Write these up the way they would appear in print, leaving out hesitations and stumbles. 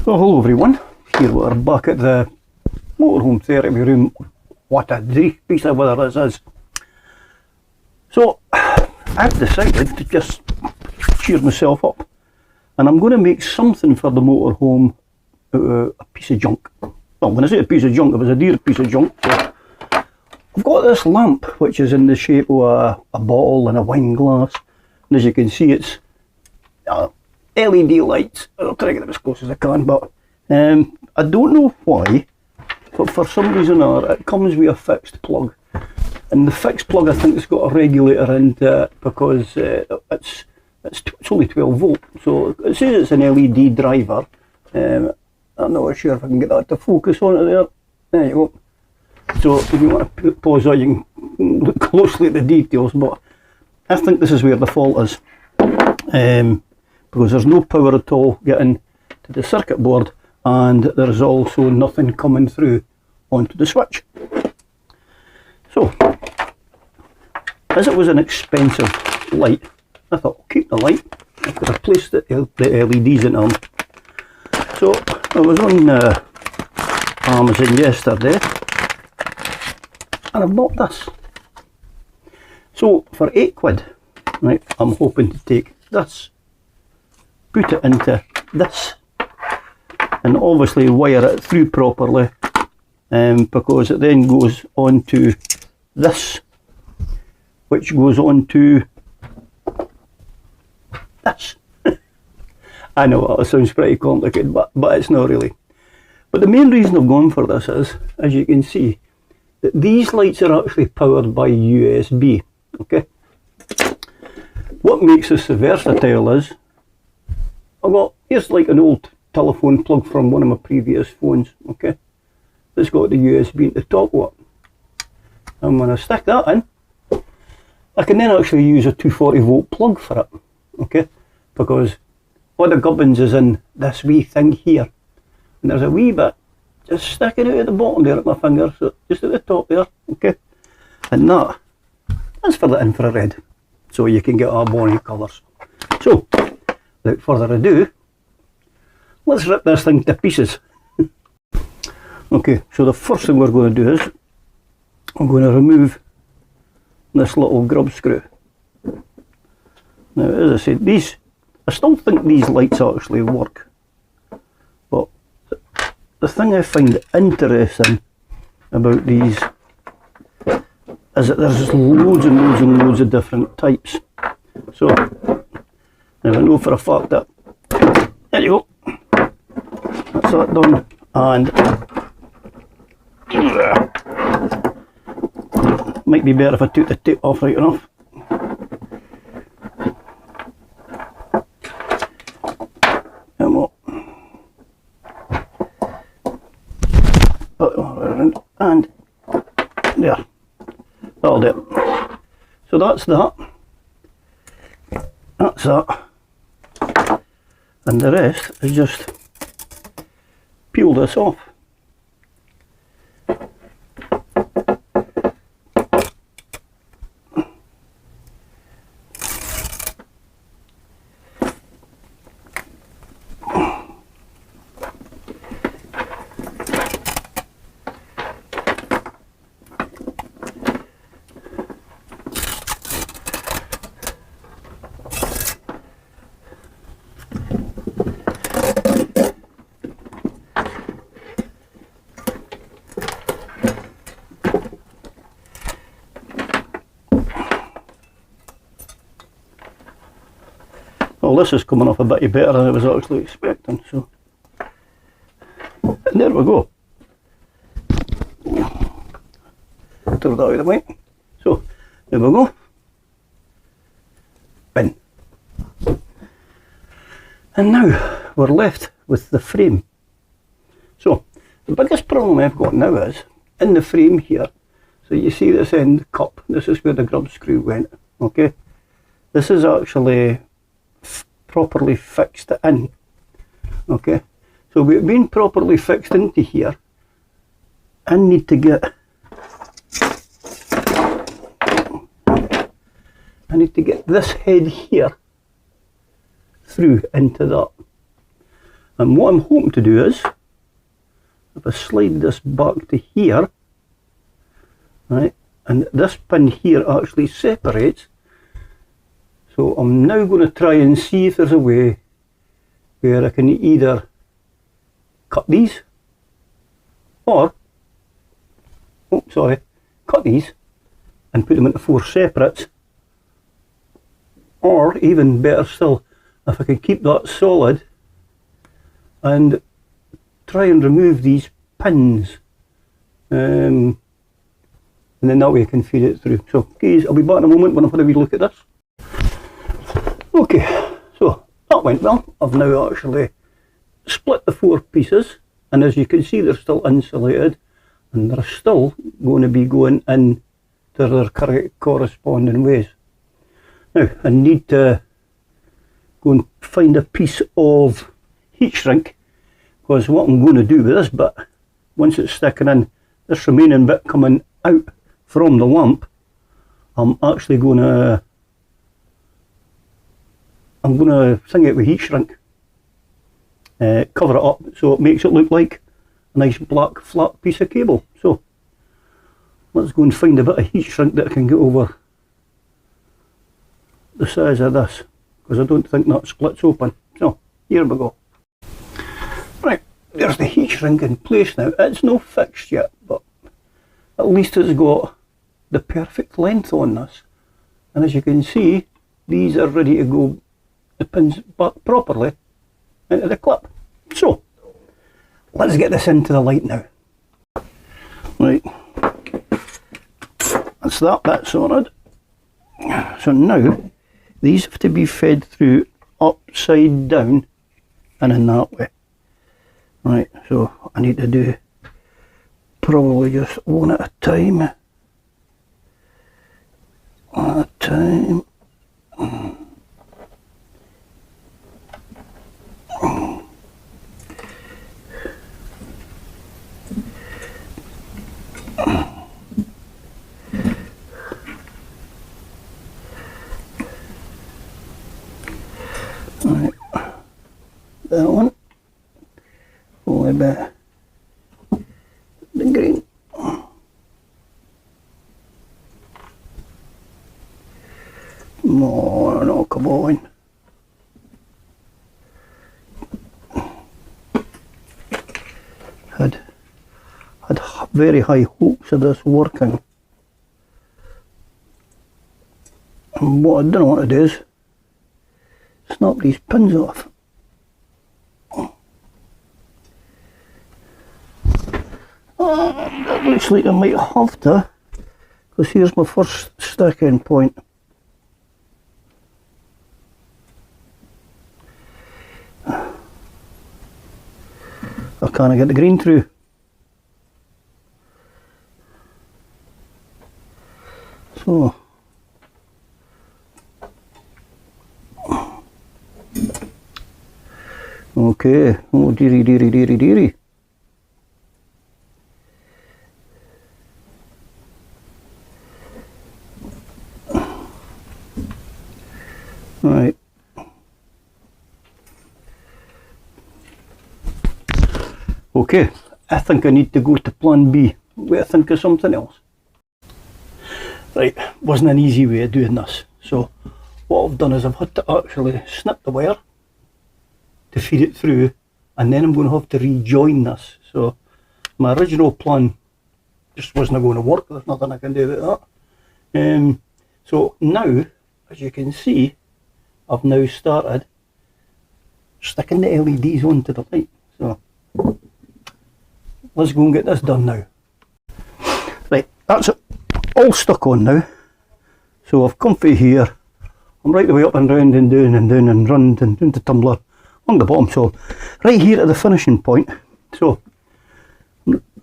So hello everyone, here we are back at the motorhome therapy room. What a piece of weather this is. So I've decided to just cheer myself up, and I'm going to make something for the motorhome a piece of junk. Well, when I say a piece of junk, it was a dear piece of junk. So I've got this lamp which is in the shape of a bottle and a wine glass, and as you can see it's LED lights. I'll try to get them as close as I can, but I don't know why, but for some reason or other it comes with a fixed plug, and the fixed plug I think it's got a regulator into it because it's only 12 volt, so it says it's an LED driver. I'm not sure if I can get that to focus on it there. There you go. So if you want to pause that, you can look closely at the details, but I think this is where the fault is. Because there's no power at all getting to the circuit board, and there's also nothing coming through onto the switch. So, as it was an expensive light, I thought I'll keep the light. I could have placed the LEDs in them. So I was on Amazon yesterday, and I bought this. So for £8, right, I'm hoping to take this, put it into this, and obviously wire it through properly, because it then goes on to this, which goes on to this. I know it sounds pretty complicated, but it's not really. But the main reason I've gone for this is, as you can see, that these lights are actually powered by USB. Okay. What makes this so versatile is, here's like an old telephone plug from one of my previous phones, okay? It's got the USB at the top of it. And when I stick that in, I can then actually use a 240 volt plug for it, okay? Because all the gubbins is in this wee thing here. And there's a wee bit just sticking out at the bottom there at my finger, so just at the top there, okay? And that's for the infrared, so you can get our bonny colours. So, without further ado, let's rip this thing to pieces. Okay, so the first thing we're going to do is I'm going to remove this little grub screw. Now, as I said, I still think these lights actually work, but the thing I find interesting about these is that there's just loads and loads and loads of different types. So now I know for a fact that, there you go, that's that done, and might be better if I took the tape off right enough. And there, that'll do it. So that's that. That's that, and the rest is just peel this off. Well, this is coming off a bit better than I was actually expecting, so, and there we go. Throw that out of the way. So, there we go. Bin. And now we're left with the frame. So, the biggest problem I've got now is, in the frame here, so you see this end cup, this is where the grub screw went, okay? This is actually properly fixed in, okay? So we've been properly fixed into here. I need to get this head here through into that. And what I'm hoping to do is, if I slide this back to here, right, and this pin here actually separates, so I'm now going to try and see if there's a way where I can either cut these, or, oh sorry, cut these and put them into 4 separates, or even better still, if I can keep that solid and try and remove these pins, and then that way I can feed it through. So guys, I'll be back in a moment when I've had a wee look at this. Okay, so that went well. I've now actually split the 4 pieces, and as you can see they're still insulated and they're still going to be going in to their correct corresponding ways. Now I need to go and find a piece of heat shrink, because what I'm going to do with this bit, once it's sticking in, this remaining bit coming out from the lamp, I'm actually going to sing it with heat shrink, cover it up so it makes it look like a nice black flat piece of cable. So let's go and find a bit of heat shrink that I can get over the size of this, because I don't think that splits open. So here we go. Right, there's the heat shrink in place now. It's not fixed yet, but at least it's got the perfect length on this, and as you can see these are ready to go, the pins back properly into the clip. So let's get this into the light now. Right, that's that bit sorted. So now these have to be fed through upside down and in that way. Right, so I need to do probably just one at a time. One at a time. Right, that one. Only bit the green. More, no, come on. Had very high hopes of this working, and what I don't want to do is snap these pins off. It looks like I might have to, because here's my first sticking point. I can't get the green through. So okay, oh dearie dearie dearie dearie. Right. Okay, I think I need to go to plan B. Wait, I think of something else. Right, wasn't an easy way of doing this. So what I've done is I've had to actually snip the wire to feed it through, and then I'm going to have to rejoin this. So my original plan just wasn't going to work. There's nothing I can do about that. So now, as you can see, I've now started sticking the LEDs onto the light. So let's go and get this done now. Right, that's it, all stuck on now. So I've come through here, I'm right the way up and round and down and down and round and down the tumbler on the bottom. So right here at the finishing point. So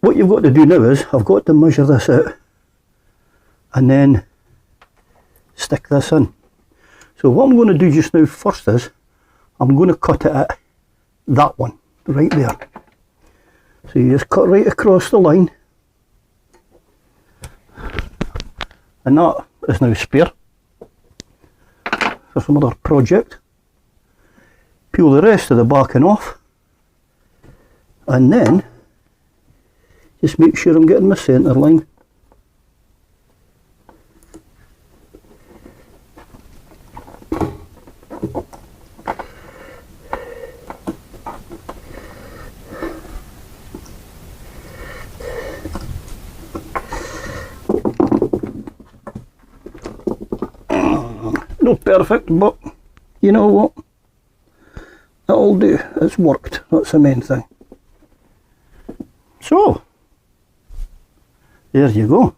what you've got to do now is I've got to measure this out and then stick this in. So what I'm going to do just now first is I'm going to cut it at that one right there. So you just cut right across the line, and that is now spare for some other project. Peel the rest of the backing off, And then just make sure I'm getting my centre line. Not perfect, but you know what? That'll do. It's worked. That's the main thing. So, there you go.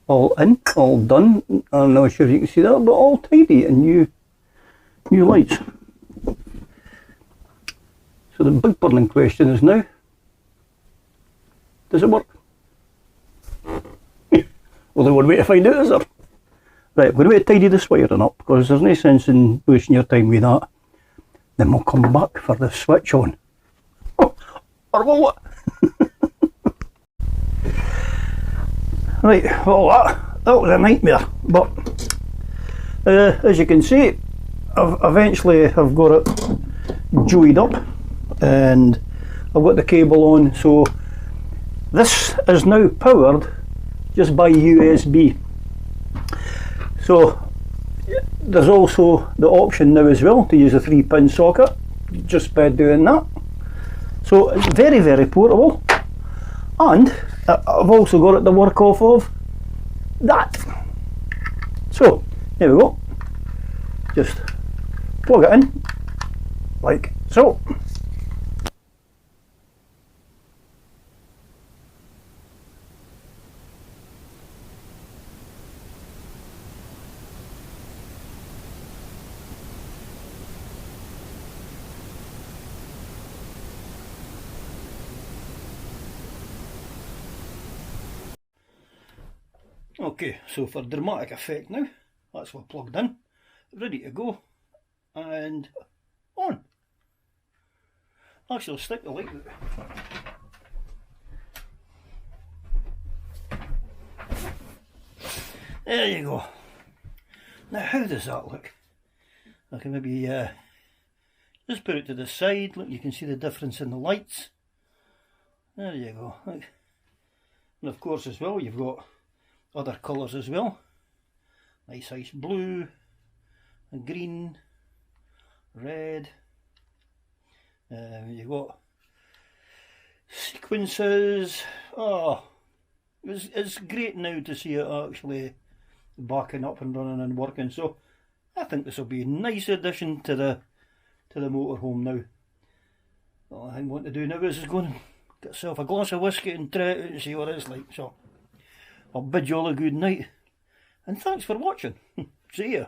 All in, all done. I'm not sure if you can see that, but all tidy and new lights. So the big burning question is now, does it work? Well, the one way to find out is there. Right, I'm going to tidy this wiring up because there's no sense in wasting your time with that. Then we'll come back for the switch on. Oh, or what? Right, well that was a nightmare, but as you can see, I've eventually got it joined up and I've got the cable on, so this is now powered just by USB. So there's also the option now as well to use a 3-pin socket just by doing that. So it's very, very portable, and I've also got it to work off of that. So there we go, just plug it in like so. Okay, so for dramatic effect now, that's what plugged in, ready to go, and on. Actually, I'll stick the light out. There you go. Now how does that look? I can maybe just put it to the side. Look, you can see the difference in the lights. There you go. Look. And of course as well, you've got other colours as well. Nice ice blue, and green, red. You've got sequences. Oh, it's great now to see it actually backing up and running and working. So I think this will be a nice addition to the motorhome now. All I want to do now is go and get myself a glass of whiskey and try it out and see what it's like. So I'll bid you all a good night, and thanks for watching. See ya.